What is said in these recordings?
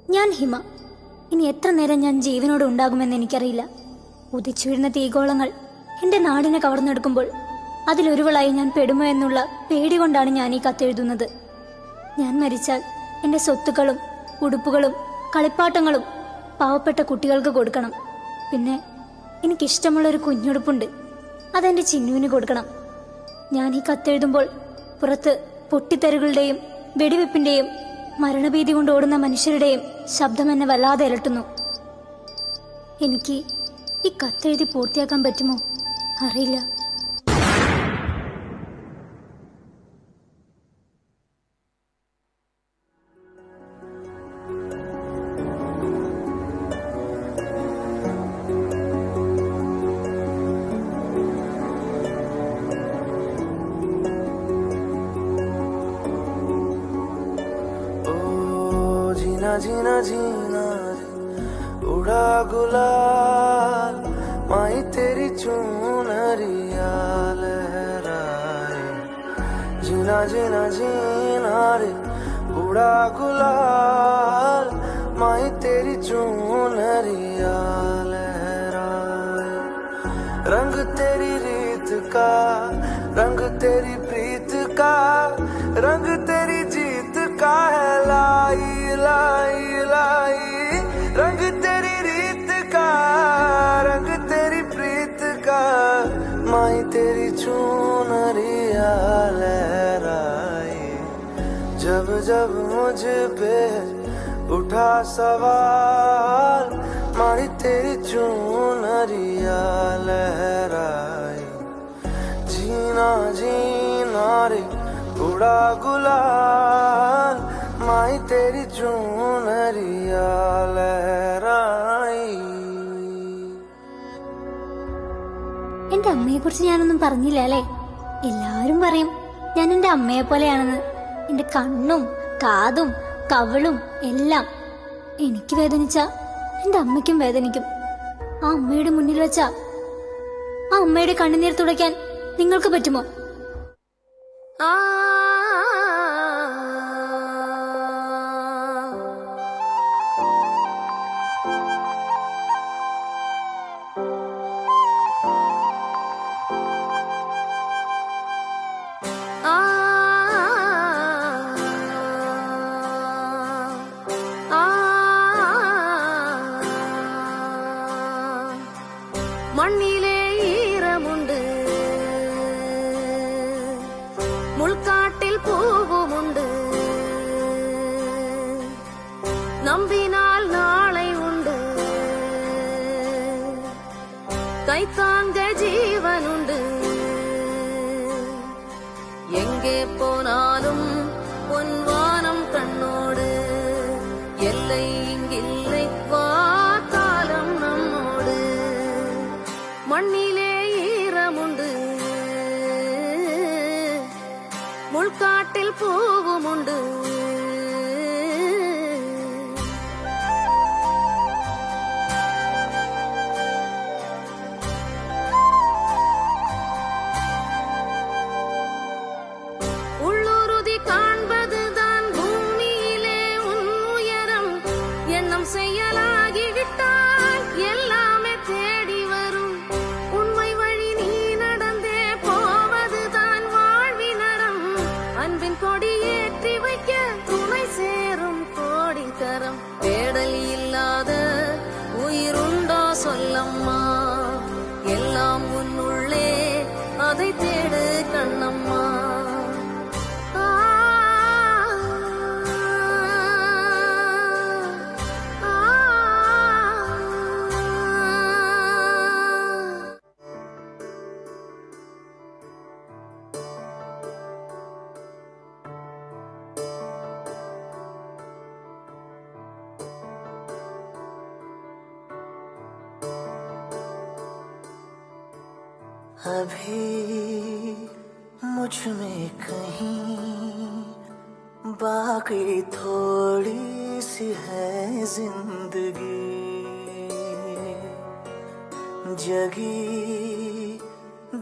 ഞാൻ ഹിമ. ഇനി എത്ര നേരം ഞാൻ ജീവനോട് ഉണ്ടാകുമെന്ന് എനിക്കറിയില്ല. ഉദിച്ചു വീഴുന്ന തീഗോളങ്ങൾ എൻ്റെ നാടിനെ കവർന്നെടുക്കുമ്പോൾ അതിലൊരുവളായി ഞാൻ പെടുമോ എന്നുള്ള പേടി കൊണ്ടാണ് ഞാൻ ഈ കത്തെഴുതുന്നത്. ഞാൻ മരിച്ചാൽ എൻ്റെ സ്വത്തുക്കളും ഉടുപ്പുകളും കളിപ്പാട്ടങ്ങളും പാവപ്പെട്ട കുട്ടികൾക്ക് കൊടുക്കണം. പിന്നെ എനിക്കിഷ്ടമുള്ളൊരു കുഞ്ഞുടുപ്പുണ്ട്, അതെൻ്റെ ചിന്നുവിന് കൊടുക്കണം. ഞാൻ ഈ കത്തെഴുതുമ്പോൾ പുറത്ത് പൊട്ടിത്തെറികളുടെയും വെടിവെപ്പിന്റെയും മരണഭീതി കൊണ്ട് ഓടുന്ന മനുഷ്യരുടെയും ശബ്ദം എന്നെ വല്ലാതെ അലട്ടുന്നു. എനിക്ക് ഈ കത്തെഴുതി പൂർത്തിയാക്കാൻ പറ്റുമോ അറിയില്ല. जीना जीना उड़ा गुलाल माही तेरी चुनरिया लहराए। जीना जीना जीना रे उड़ा गुलाल माही तेरी चुनरिया लहराए। रंग तेरी रीत का रंग तेरी प्रीत का रंग तेरी जीत का है लाई लाई लाई। रंग तेरी रीत का रंग तेरी प्रीत का माई तेरी चुनरिया लहराए। जब जब मुझ पे उठा सवाल माई तेरी चुनरिया लहराए। जीना जीना रे उड़ा गुलाल माई तेरी चुनरिया लहराई। എന്റെ അമ്മയെ കുറിച്ച് ഞാനൊന്നും പറഞ്ഞില്ല അല്ലേ? എല്ലാവരും പറയും ഞാൻ എന്റെ അമ്മയെ പോലെയാണെന്ന്. എന്റെ കണ്ണും കാതും കവിളും എല്ലാം. എനിക്ക് വേദനിച്ച എന്റെ അമ്മയ്ക്കും വേദനിക്കും. ആ അമ്മയുടെ മുന്നിൽ വെച്ച ആ അമ്മയുടെ കണ്ണുനീർ തുടയ്ക്കാൻ നിങ്ങൾക്ക് പറ്റുമോ? മണ്ണിലെ ഈരമുണ്ട്, മുൾക്കാട്ടിൽ പൂവുമുണ്ട്, നമ്പിനാൽ നാളെ ഉണ്ട്, കൈത്താങ്ക ജീവനുണ്ട്. എங்கே പോനാലും പൊൻവാനം കണ്ണോട്, എல்லை இங்கில்லை வா காலம் நம்மோடு. மண்ணிலே ஈரமுண்டு, முள்காட்டில் பூவுமுண்டு, உள்ளுறுதி காண்பதுதான் பூமியிலே உன் உயரம். எண்ணம் செயலாகிவிட்டால் எல்லாமே தேடி வரும். உண்மை வழி நீ நடந்தே போவதுதான் வாழ்வினரம். அன்பின் கொடி ஏற்றி வைக்க துணை சேரும் கோடி கரம். தேடல் இல்லாத உயிருண்டோ சொல்லம்மா, எல்லாம் உன்னுள்ளே அதை தேடு கண்ணம்மா. अभी मुझ में कहीं बाकी थोड़ी सी है जिंदगी, जगी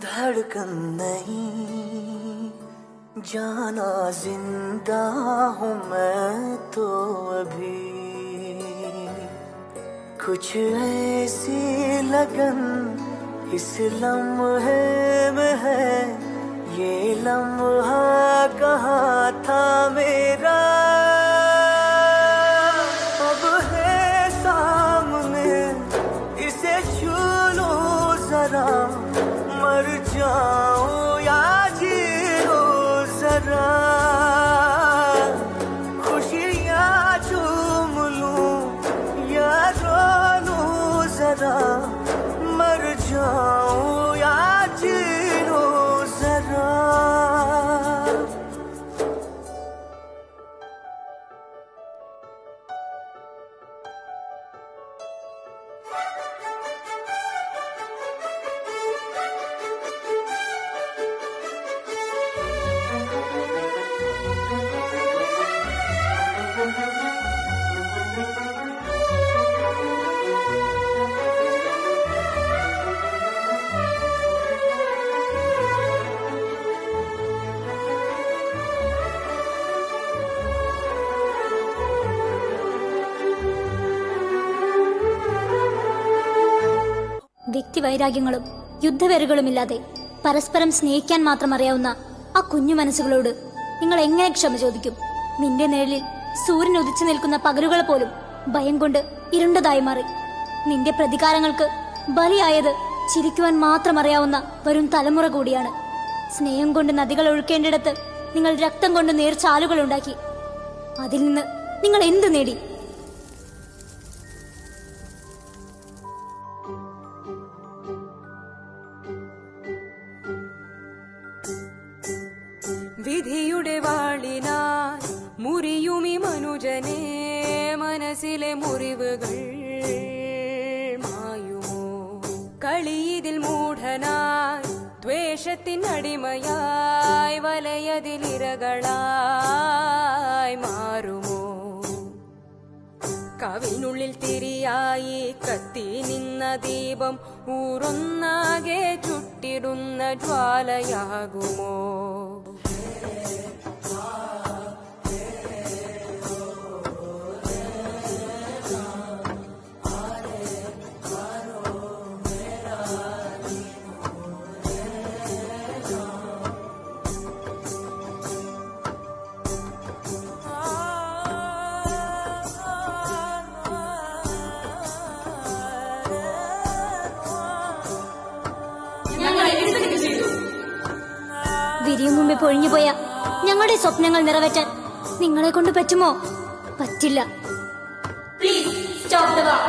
धड़कन नहीं जाना जिंदा हूँ मैं तो अभी। कुछ ऐसी लगन इस लम्हे में है, ये लम्हा कहाँ था मेरा, अब है सामने इसे छू लो जरा, मर जाऊं या जी लो जरा, खुशियाँ चूम लूं या रो लूं जरा, मर जाऊं या जी लो जरा. വ്യക്തിവൈരാഗ്യങ്ങളും യുദ്ധവെറുകളുമില്ലാതെ പരസ്പരം സ്നേഹിക്കാൻ മാത്രം അറിയാവുന്ന ആ കുഞ്ഞു മനസ്സുകളോട് നിങ്ങൾ എങ്ങനെ ക്ഷമ ചോദിക്കും? നിന്റെ നിഴലിൽ സൂര്യൻ ഉദിച്ചു നിൽക്കുന്ന പകലുകൾ പോലും ഭയം കൊണ്ട് ഇരുണ്ടതായി മാറി. നിന്റെ പ്രതികാരങ്ങൾക്ക് ബലിയായത് ചിരിക്കുവാൻ മാത്രം അറിയാവുന്ന വരും തലമുറ കൂടിയാണ്. സ്നേഹം കൊണ്ട് നദികൾ ഒഴുക്കേണ്ടിടത്ത് നിങ്ങൾ രക്തം കൊണ്ട് നേർച്ചാലുകൾ ഉണ്ടാക്കി. അതിൽ നിന്ന് നിങ്ങൾ എന്ത് നേടി? വിധിയുടെ വാളിനാൽ മുറിയുമി മനുജനെ, മനസ്സിലെ മുറിവുകൾ മായുമോ? കളിയിതിൽ മൂഢനായി ദ്വേഷത്തിനടിമയായി വലയതിലിരകളായി മാറുമോ? കവിനുള്ളിൽ തിരിയായി കത്തി നിന്ന ദീപം ഊറൊന്നാകെ ചുട്ടിടുന്ന ജ്വാലയാകുമോ? വിരിയും മുമ്പേ പൊഴിഞ്ഞുപോയ ഞങ്ങളുടെ സ്വപ്നങ്ങൾ നിറവേറ്റാൻ നിങ്ങളെ കൊണ്ട് പറ്റുമോ? പറ്റില്ല. Please stop the war.